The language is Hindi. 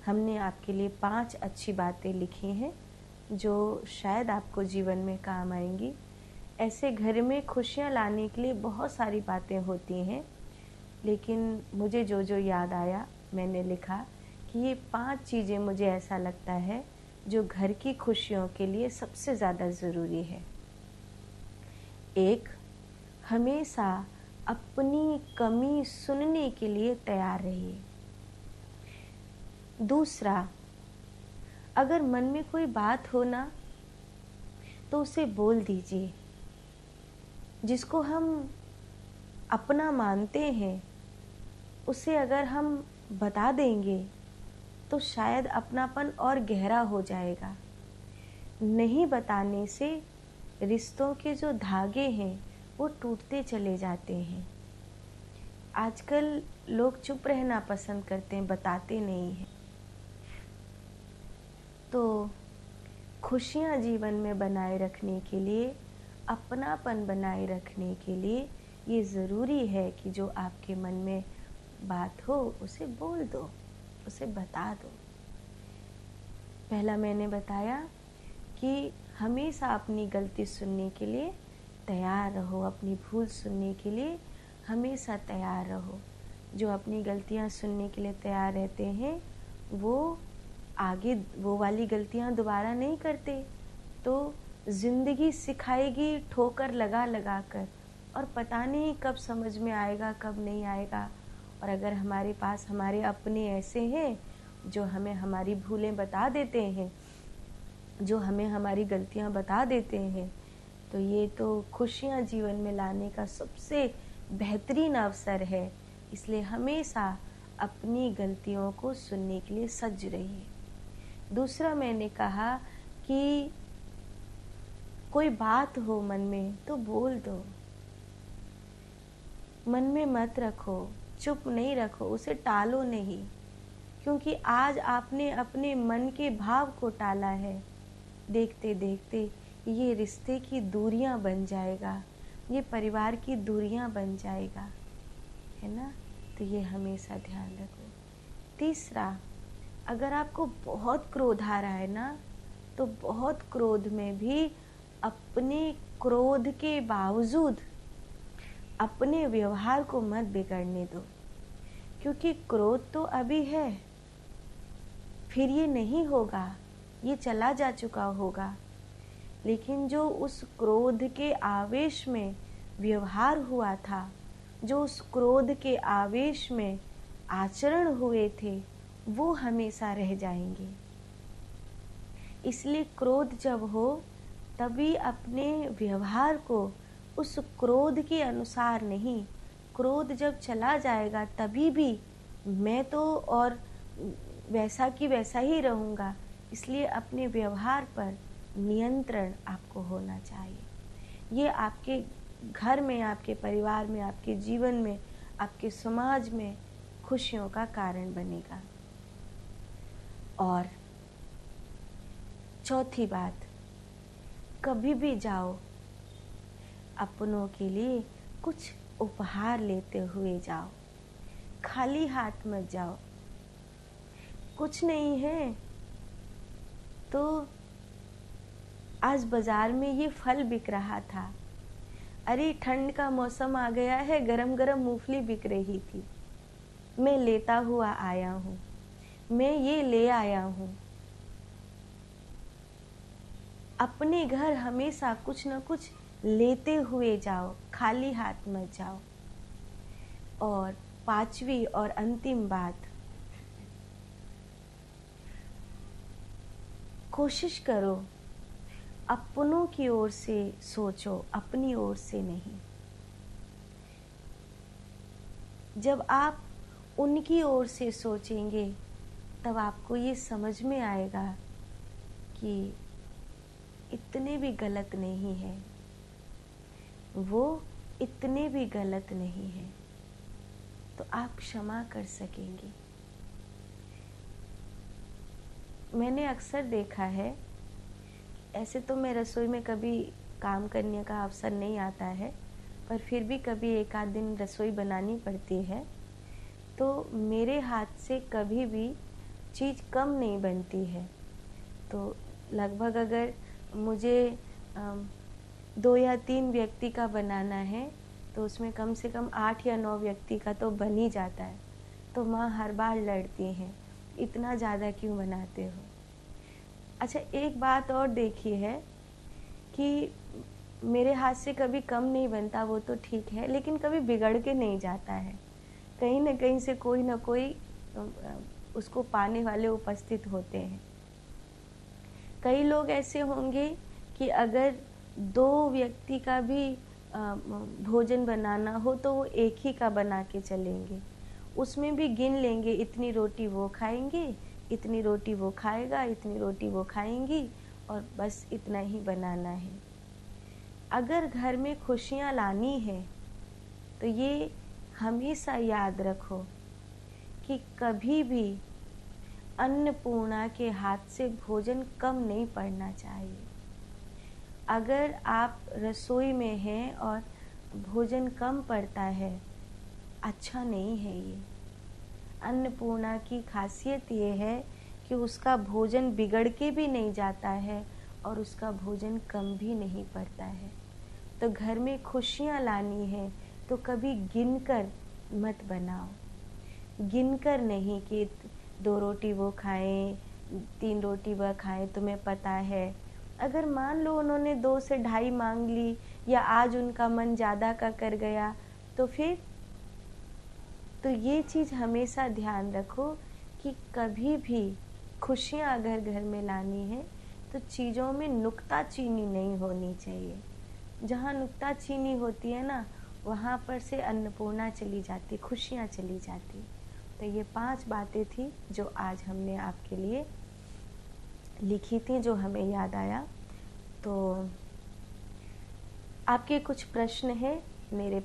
हमने आपके लिए 5 अच्छी बातें लिखी हैं जो शायद आपको जीवन में काम आएंगी। ऐसे घर में खुशियाँ लाने के लिए बहुत सारी बातें होती हैं, लेकिन मुझे जो जो याद आया मैंने लिखा कि ये 5 चीज़ें मुझे ऐसा लगता है जो घर की खुशियों के लिए सबसे ज़्यादा ज़रूरी है। 1, हमेशा अपनी कमी सुनने के लिए तैयार रहिए। दूसरा, अगर मन में कोई बात हो ना तो उसे बोल दीजिए। जिसको हम अपना मानते हैं उसे अगर हम बता देंगे तो शायद अपनापन और गहरा हो जाएगा। नहीं बताने से रिश्तों के जो धागे हैं वो टूटते चले जाते हैं। आजकल लोग चुप रहना पसंद करते हैं, बताते नहीं हैं। तो खुशियाँ जीवन में बनाए रखने के लिए, अपनापन बनाए रखने के लिए ये ज़रूरी है कि जो आपके मन में बात हो उसे बोल दो, उसे बता दो। पहला मैंने बताया कि हमेशा अपनी गलती सुनने के लिए तैयार रहो, अपनी भूल सुनने के लिए हमेशा तैयार रहो। जो अपनी गलतियाँ सुनने के लिए तैयार रहते हैं वो आगे वो वाली गलतियाँ दोबारा नहीं करते। तो ज़िंदगी सिखाएगी ठोकर लगा लगा कर, और पता नहीं कब समझ में आएगा कब नहीं आएगा। और अगर हमारे पास हमारे अपने ऐसे हैं जो हमें हमारी भूलें बता देते हैं, जो हमें हमारी गलतियाँ बता देते हैं, तो ये तो खुशियाँ जीवन में लाने का सबसे बेहतरीन अवसर है। इसलिए हमेशा अपनी गलतियों को सुनने के लिए सज्ज रहिए। दूसरा मैंने कहा कि कोई बात हो मन में तो बोल दो। मन में मत रखो, चुप नहीं रखो, उसे टालो नहीं, क्योंकि आज आपने अपने मन के भाव को टाला है। देखते देखते ये रिश्ते की दूरियां बन जाएगा, ये परिवार की दूरियां बन जाएगा, है ना। तो ये हमेशा ध्यान रखो। तीसरा, अगर आपको बहुत क्रोध आ रहा है ना, तो बहुत क्रोध में भी अपने क्रोध के बावजूद अपने व्यवहार को मत बिगड़ने दो, क्योंकि क्रोध तो अभी है, फिर ये नहीं होगा, ये चला जा चुका होगा। लेकिन जो उस क्रोध के आवेश में व्यवहार हुआ था, जो उस क्रोध के आवेश में आचरण हुए थे, वो हमेशा रह जाएंगे। इसलिए क्रोध जब हो तभी अपने व्यवहार को उस क्रोध के अनुसार नहीं, क्रोध जब चला जाएगा तभी भी मैं तो और वैसा की वैसा ही रहूँगा। इसलिए अपने व्यवहार पर नियंत्रण आपको होना चाहिए। ये आपके घर में, आपके परिवार में, आपके जीवन में, आपके समाज में खुशियों का कारण बनेगा। और चौथी बात, कभी भी जाओ अपनों के लिए कुछ उपहार लेते हुए जाओ, खाली हाथ मत जाओ। कुछ नहीं है तो आज बाजार में ये फल बिक रहा था, अरे ठंड का मौसम आ गया है, गरम गरम मूंगफली बिक रही थी, मैं लेता हुआ आया हूँ, मैं ये ले आया हूँ। अपने घर हमेशा कुछ न कुछ लेते हुए जाओ, खाली हाथ मत जाओ। और पांचवी और अंतिम बात, कोशिश करो अपनों की ओर से सोचो, अपनी ओर से नहीं। जब आप उनकी ओर से सोचेंगे तब आपको ये समझ में आएगा कि इतने भी गलत नहीं है, वो इतने भी गलत नहीं है, तो आप क्षमा कर सकेंगे। मैंने अक्सर देखा है, ऐसे तो मैं रसोई में कभी काम करने का अवसर नहीं आता है, पर फिर भी कभी एक आध दिन रसोई बनानी पड़ती है, तो मेरे हाथ से कभी भी चीज़ कम नहीं बनती है। तो लगभग अगर मुझे 2 या 3 व्यक्ति का बनाना है, तो उसमें कम से कम 8 या 9 व्यक्ति का तो बन ही जाता है। तो माँ हर बार लड़ती हैं, इतना ज़्यादा क्यों बनाते हो? अच्छा, एक बात और देखी है कि मेरे हाथ से कभी कम नहीं बनता, वो तो ठीक है, लेकिन कभी बिगड़ के नहीं जाता है। कहीं न कहीं से कोई न कोई उसको पाने वाले उपस्थित होते हैं। कई लोग ऐसे होंगे कि अगर 2 व्यक्ति का भी भोजन बनाना हो तो वो एक ही का बना के चलेंगे। उसमें भी गिन लेंगे, इतनी रोटी वो खाएँगे, इतनी रोटी वो खाएगा, इतनी रोटी वो खाएँगी और बस इतना ही बनाना है। अगर घर में खुशियाँ लानी है, तो ये हमेशा याद रखो कि कभी भी अन्नपूर्णा के हाथ से भोजन कम नहीं पड़ना चाहिए। अगर आप रसोई में हैं और भोजन कम पड़ता है, अच्छा नहीं है ये। अन्नपूर्णा की खासियत ये है कि उसका भोजन बिगड़ के भी नहीं जाता है और उसका भोजन कम भी नहीं पड़ता है। तो घर में खुशियाँ लानी है तो कभी गिनकर मत बनाओ। गिनकर नहीं कि 2 रोटी वो खाएँ, 3 रोटी वह खाएँ, तुम्हें पता है। अगर मान लो उन्होंने 2 से ढाई माँग ली या आज उनका मन ज़्यादा का कर गया, तो फिर? तो ये चीज़ हमेशा ध्यान रखो कि कभी भी खुशियाँ अगर घर में लानी है, तो चीज़ों में नुक्ताचीनी नहीं होनी चाहिए। जहाँ नुक्ताचीनी होती है ना, वहाँ पर से अन्नपूर्णा चली जाती, खुशियाँ चली जाती। तो ये 5 बातें थी जो आज हमने आपके लिए लिखी थी, जो हमें याद आया। तो आपके कुछ प्रश्न हैं मेरे